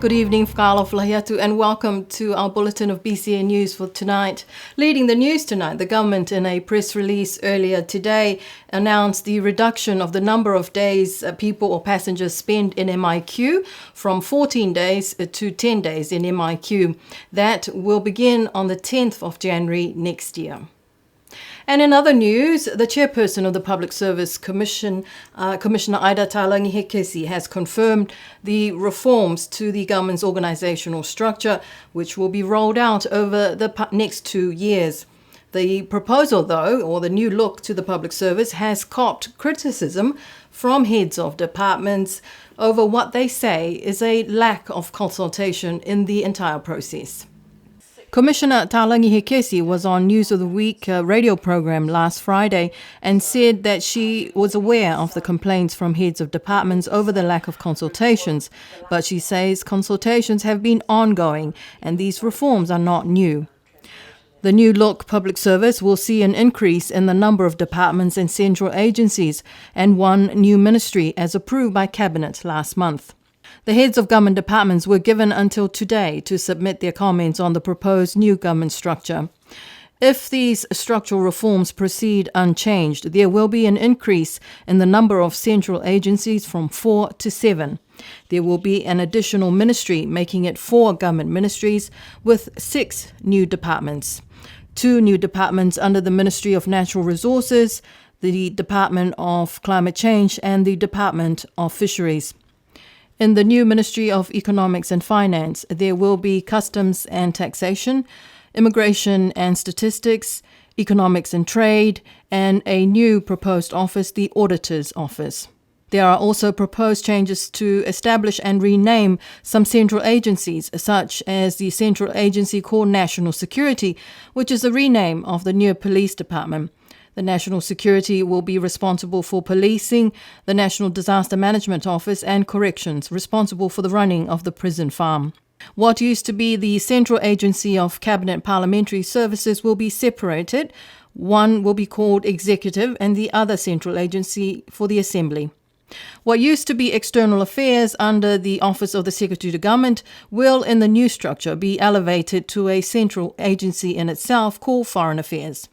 Good evening, Whakalo Flahiatu, and welcome to our bulletin of BCA News for tonight. Leading the news tonight, the government in a press release earlier today announced the reduction of the number of days people or passengers spend in MIQ from 14 days to 10 days in MIQ. That will begin on the 10th of January next year. And in other news, the chairperson of the Public Service Commission, Commissioner Ida Talangi-Hekesi, has confirmed the reforms to the government's organisational structure, which will be rolled out over the next 2 years. The proposal, though, or the new look to the public service, has copped criticism from heads of departments over what they say is a lack of consultation in the entire process. Commissioner Talangi-Hekesi was on News of the Week radio program last Friday and said that she was aware of the complaints from heads of departments over the lack of consultations, but she says consultations have been ongoing and these reforms are not new. The new look public service will see an increase in the number of departments and central agencies and one new ministry as approved by Cabinet last month. The heads of government departments were given until today to submit their comments on the proposed new government structure. If these structural reforms proceed unchanged, there will be an increase in the number of central agencies from 4 to 7. There will be an additional ministry, making it 4 government ministries with 6 new departments. 2 new departments under the Ministry of Natural Resources, the Department of Climate Change and the Department of Fisheries. In the new Ministry of Economics and Finance, there will be Customs and Taxation, Immigration and Statistics, Economics and Trade, and a new proposed office, the Auditor's Office. There are also proposed changes to establish and rename some central agencies, such as the Central Agency called National Security, which is a rename of the new Police Department. The National Security will be responsible for policing, the National Disaster Management Office and Corrections, responsible for the running of the prison farm. What used to be the Central Agency of Cabinet Parliamentary Services will be separated. One will be called Executive and the other Central Agency for the Assembly. What used to be External Affairs under the Office of the Secretary to Government will, in the new structure, be elevated to a central agency in itself called Foreign Affairs.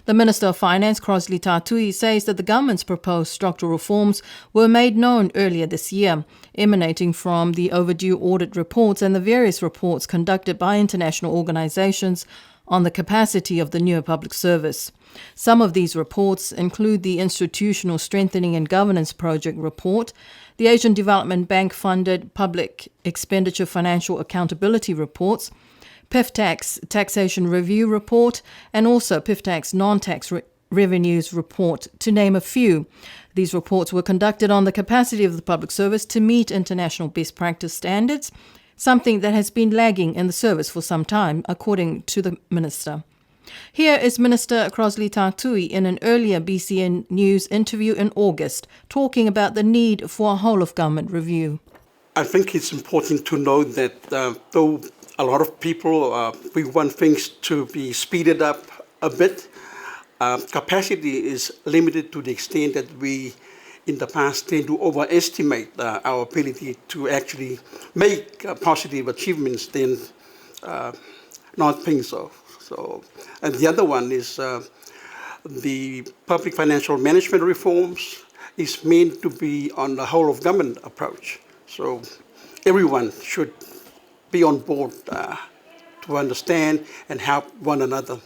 The Minister of Finance, Crosley Tatui, says that the government's proposed structural reforms were made known earlier this year, emanating from the overdue audit reports and the various reports conducted by international organisations on the capacity of the new public service. Some of these reports include the Institutional Strengthening and Governance Project report, the Asian Development Bank-funded Public Expenditure Financial Accountability reports, PIFTAX Taxation Review Report, and also PIFTAX Non-Tax Revenues Report, to name a few. These reports were conducted on the capacity of the public service to meet international best practice standards, something that has been lagging in the service for some time, according to the Minister. Here is Minister Crosley Tatui in an earlier BCN News interview in August, talking about the need for a whole-of-government review. I think it's important to note that though a lot of people, we want things to be speeded up a bit. Capacity is limited to the extent that we, in the past, tend to overestimate our ability to actually make positive achievements than not think so. And the other one is the public financial management reforms is meant to be on the whole of government approach. So everyone should be on board to understand and help one another.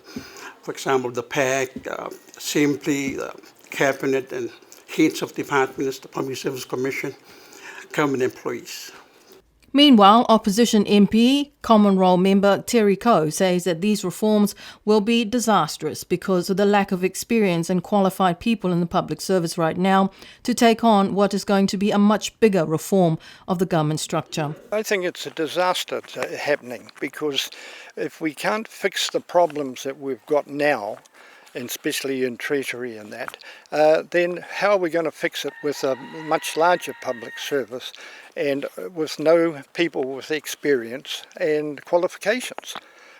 For example, the PAC, Assembly, the Cabinet, and heads of departments, the Public Service Commission, government employees. Meanwhile, opposition MP, Common Role member Terry Coe says that these reforms will be disastrous because of the lack of experience and qualified people in the public service right now to take on what is going to be a much bigger reform of the government structure. I think it's a disaster happening because if we can't fix the problems that we've got now, and especially in Treasury and that, then how are we going to fix it with a much larger public service and with no people with experience and qualifications?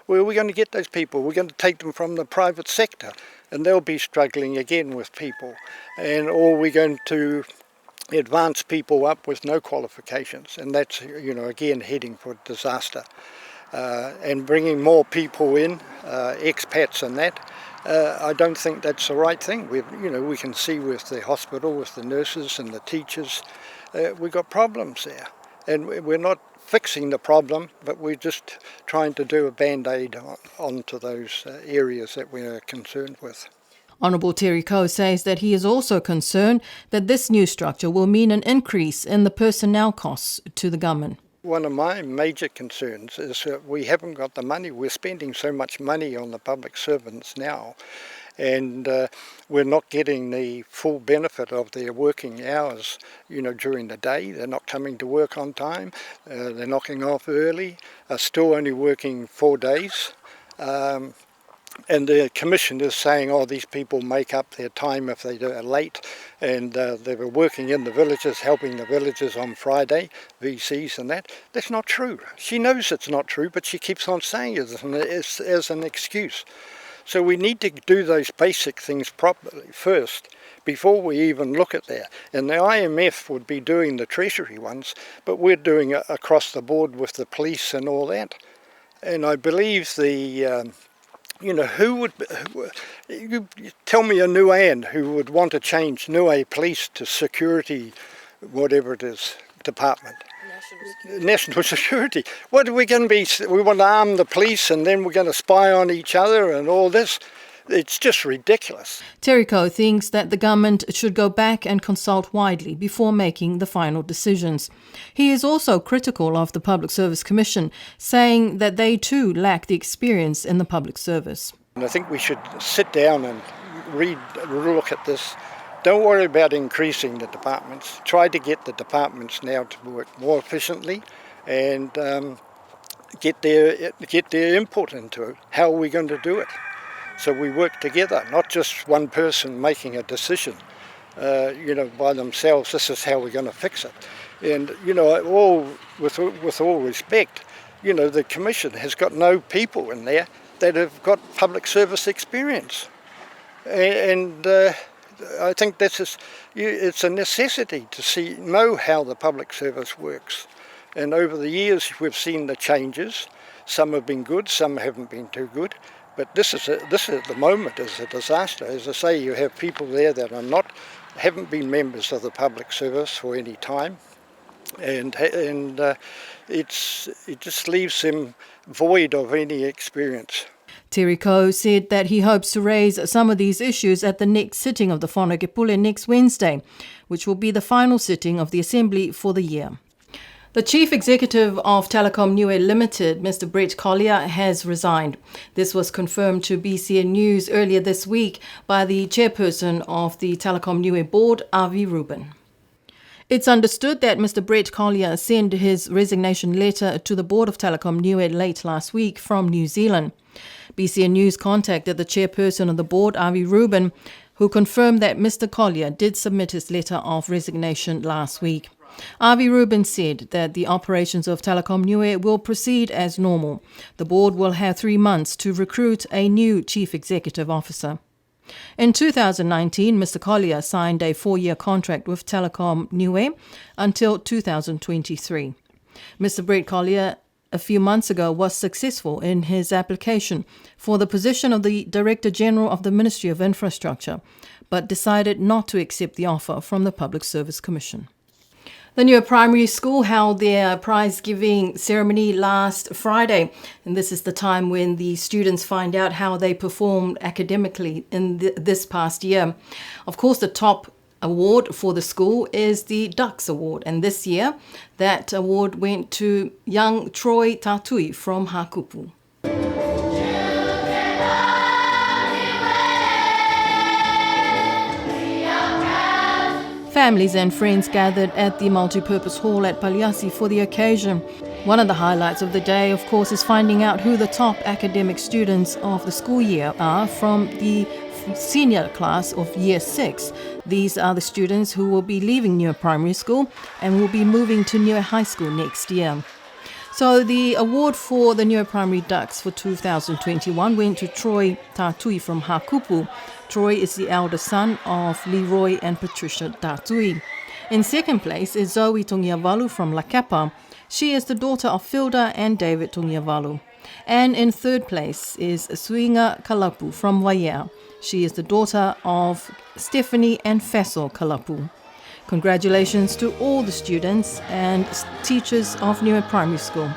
Where are we going to get those people? We're going to take them from the private sector and they'll be struggling again with people. Or we're going to advance people up with no qualifications, and that's, again, heading for disaster. And bringing more people in, expats and that, I don't think that's the right thing. We can see with the hospital, with the nurses and the teachers, we've got problems there. And we're not fixing the problem, but we're just trying to do a band-aid onto those areas that we're concerned with. Honourable Terry Coe says that he is also concerned that this new structure will mean an increase in the personnel costs to the government. One of my major concerns is that we haven't got the money. We're spending so much money on the public servants now, and we're not getting the full benefit of their working hours, during the day. They're not coming to work on time, they're knocking off early, are still only working 4 days. And the Commission is saying, these people make up their time if they are late, and they were working in the villages, helping the villages on Friday, VCs and that. That's not true. She knows it's not true, but she keeps on saying it as an excuse. So we need to do those basic things properly first, before we even look at that. And the IMF would be doing the Treasury ones, but we're doing it across the board with the police and all that. And I believe who would, you tell me a Niuean who would want to change Niue Police to security, whatever it is, department. National security. What are we going to be? We want to arm the police and then we're going to spy on each other and all this. It's just ridiculous. Terry Coe thinks that the government should go back and consult widely before making the final decisions. He is also critical of the Public Service Commission, saying that they too lack the experience in the public service. And I think we should sit down and look at this. Don't worry about increasing the departments. Try to get the departments now to work more efficiently and get their input into it. How are we going to do it? So we work together, not just one person making a decision, by themselves. This is how we're going to fix it. And, with all respect, the Commission has got no people in there that have got public service experience. And I think it's a necessity to know how the public service works. And over the years, we've seen the changes. Some have been good, some haven't been too good. But this is at the moment is a disaster. As I say, you have people there that haven't been members of the public service for any time, and it just leaves them void of any experience. Terry Coe said that he hopes to raise some of these issues at the next sitting of the Whanokepule next Wednesday, which will be the final sitting of the Assembly for the year. The Chief Executive of Telecom Niue Limited, Mr. Brett Collier, has resigned. This was confirmed to BCN News earlier this week by the chairperson of the Telecom Niue board, Avi Rubin. It's understood that Mr. Brett Collier sent his resignation letter to the board of Telecom Niue late last week from New Zealand. BCN News contacted the chairperson of the board, Avi Rubin, who confirmed that Mr. Collier did submit his letter of resignation last week. Avi Rubin said that the operations of Telecom Niue will proceed as normal. The board will have 3 months to recruit a new chief executive officer. In 2019, Mr. Collier signed a 4-year contract with Telecom Niue until 2023. Mr. Brett Collier, a few months ago, was successful in his application for the position of the Director General of the Ministry of Infrastructure, but decided not to accept the offer from the Public Service Commission. The Niue Primary School held their prize-giving ceremony last Friday, and this is the time when the students find out how they performed academically in this past year. Of course, the top award for the school is the Ducks Award, and this year that award went to young Troy Tatui from Hakupu. Families and friends gathered at the multipurpose hall at Paliasi for the occasion. One of the highlights of the day, of course, is finding out who the top academic students of the school year are from the senior class of Year 6. These are the students who will be leaving Niue Primary School and will be moving to Niue High School next year. So the award for the Niue Primary Ducks for 2021 went to Troy Tatui from Hakupu. Troy is the elder son of Leroy and Patricia Tatui. In second place is Zoe Tungiavalu from Lakapa. She is the daughter of Filda and David Tungiavalu. And in third place is Suinga Kalapu from Waiea. She is the daughter of Stephanie and Faisal Kalapu. Congratulations to all the students and teachers of Newman Primary School.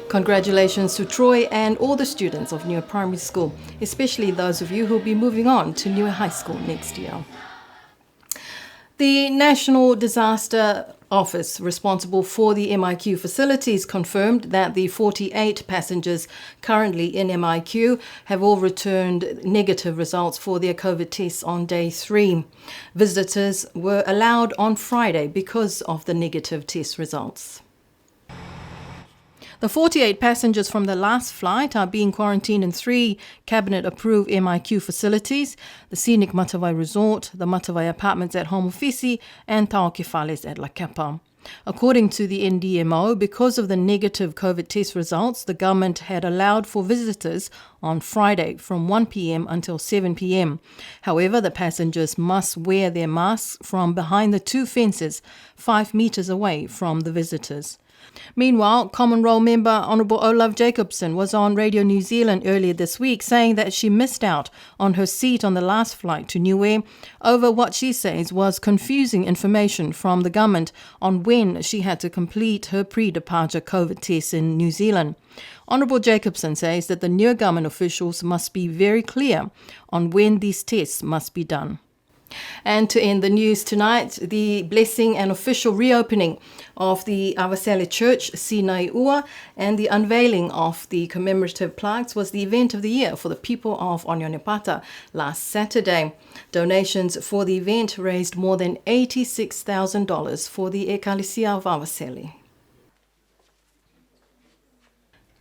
Congratulations to Troy and all the students of Newman Primary School, especially those of you who will be moving on to Newman High School next year. The National Disaster Office responsible for the MIQ facilities confirmed that the 48 passengers currently in MIQ have all returned negative results for their COVID tests on day 3. Visitors were allowed on Friday because of the negative test results. The 48 passengers from the last flight are being quarantined in 3 cabinet-approved MIQ facilities, the Scenic Matavai Resort, the Matavai Apartments at Home Office, and Taokefales at Lakapa. According to the NDMO, because of the negative COVID test results, the government had allowed for visitors on Friday from 1 p.m. until 7 p.m. However, the passengers must wear their masks from behind the 2 fences 5 meters away from the visitors. Meanwhile, Common Role member Honourable Olaf Jacobson was on Radio New Zealand earlier this week saying that she missed out on her seat on the last flight to Niue over what she says was confusing information from the government on when she had to complete her pre-departure COVID test in New Zealand. Honourable Jacobson says that the new government officials must be very clear on when these tests must be done. And to end the news tonight, the blessing and official reopening of the Avasele Church, Sinai Ua, and the unveiling of the commemorative plaques was the event of the year for the people of Onionepata last Saturday. Donations for the event raised more than $86,000 for the Ekalesia of Avasele.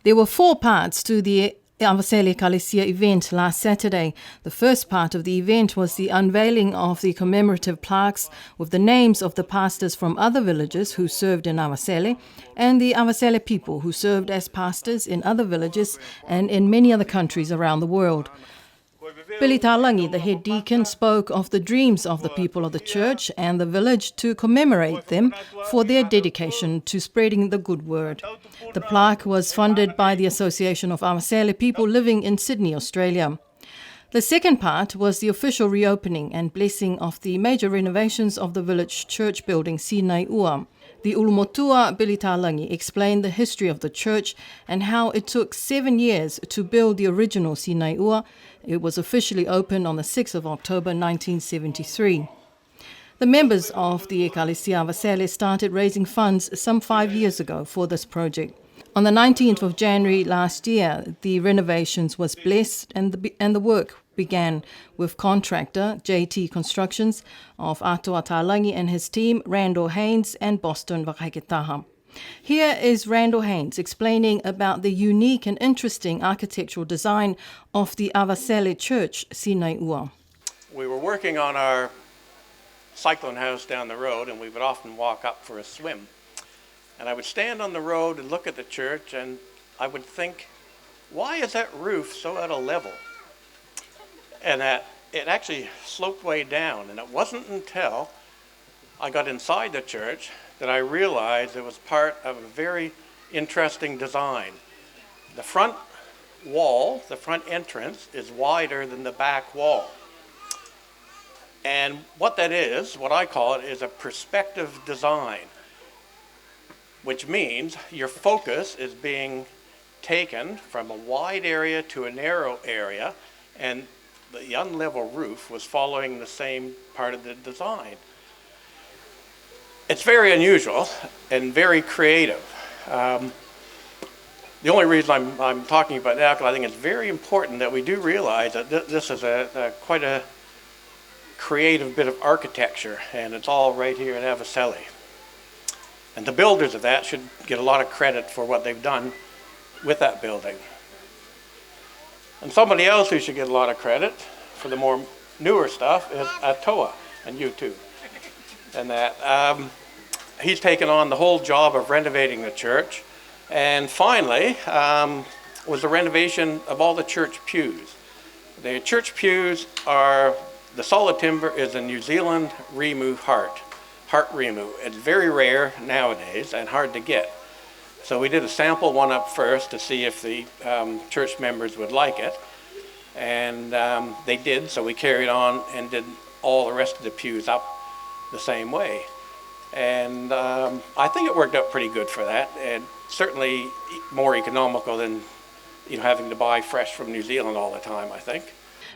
There were 4 parts to the Avasele Ekalesia event last Saturday. The first part of the event was the unveiling of the commemorative plaques with the names of the pastors from other villages who served in Avasele and the Avasele people who served as pastors in other villages and in many other countries around the world. Billy Talangi, the head deacon, spoke of the dreams of the people of the church and the village to commemorate them for their dedication to spreading the good word. The plaque was funded by the Association of Avasele People living in Sydney, Australia. The second part was the official reopening and blessing of the major renovations of the village church building Sinai Ua. The Ulumotua Billy Talangi explained the history of the church and how it took 7 years to build the original Sinai Ua. It was officially opened on the 6th of October 1973. The members of the Ekalesia Avasele started raising funds some 5 years ago for this project. On the 19th of January last year, the renovations was blessed and the work began with contractor JT Constructions of Atoa Talangi and his team, Randall Haynes and Boston Wakaiketaha. Here is Randall Haynes explaining about the unique and interesting architectural design of the Avasele Church, Sinai Ua. We were working on our cyclone house down the road, and we would often walk up for a swim. And I would stand on the road and look at the church, and I would think, why is that roof so out of level? And that it actually sloped way down. And it wasn't until I got inside the church that I realized it was part of a very interesting design. The front wall, the front entrance, is wider than the back wall. And what that is, what I call it, is a perspective design, which means your focus is being taken from a wide area to a narrow area, and the unlevel roof was following the same part of the design. It's very unusual and very creative. The only reason I'm talking about that, because I think it's very important that we do realize that this is quite a creative bit of architecture, and it's all right here in Avasele. And the builders of that should get a lot of credit for what they've done with that building. And somebody else who should get a lot of credit for the more newer stuff is Atoa and YouTube. And that he's taken on the whole job of renovating the church. And finally was the renovation of all the church pews. The church pews are, the solid timber is a New Zealand Rimu heart Rimu. It's very rare nowadays and hard to get. So we did a sample one up first to see if the church members would like it. And they did, so we carried on and did all the rest of the pews up the same way. And I think it worked out pretty good for that, and certainly more economical than having to buy fresh from New Zealand all the time, I think.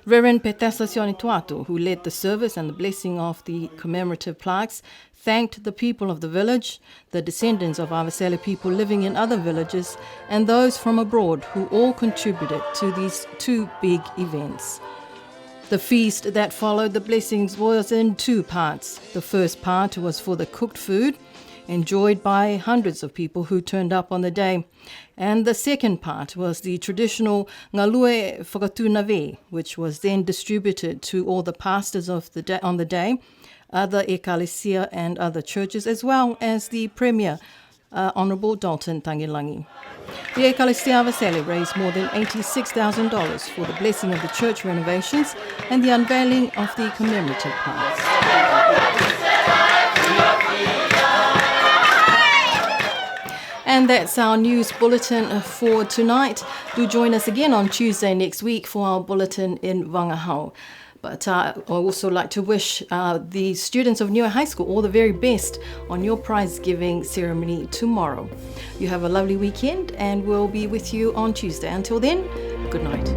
Reverend Petesasioni Tuatu, who led the service and the blessing of the commemorative plaques, thanked the people of the village, the descendants of Avaseli people living in other villages, and those from abroad who all contributed to these two big events. The feast that followed the blessings was in two parts. The first part was for the cooked food, enjoyed by hundreds of people who turned up on the day. And the second part was the traditional ngalue whakatunave, which was then distributed to all the pastors of the day, on the day, other ecclesia and other churches, as well as the Premier, Honourable Dalton Tangilangi. The Ecclesia Avaseli raised more than $86,000 for the blessing of the church renovations and the unveiling of the commemorative plaques. And that's our news bulletin for tonight. Do join us again on Tuesday next week for our bulletin in Wangahau. But I also like to wish the students of Niue High School all the very best on your prize-giving ceremony tomorrow. You have a lovely weekend, and we'll be with you on Tuesday. Until then, good night.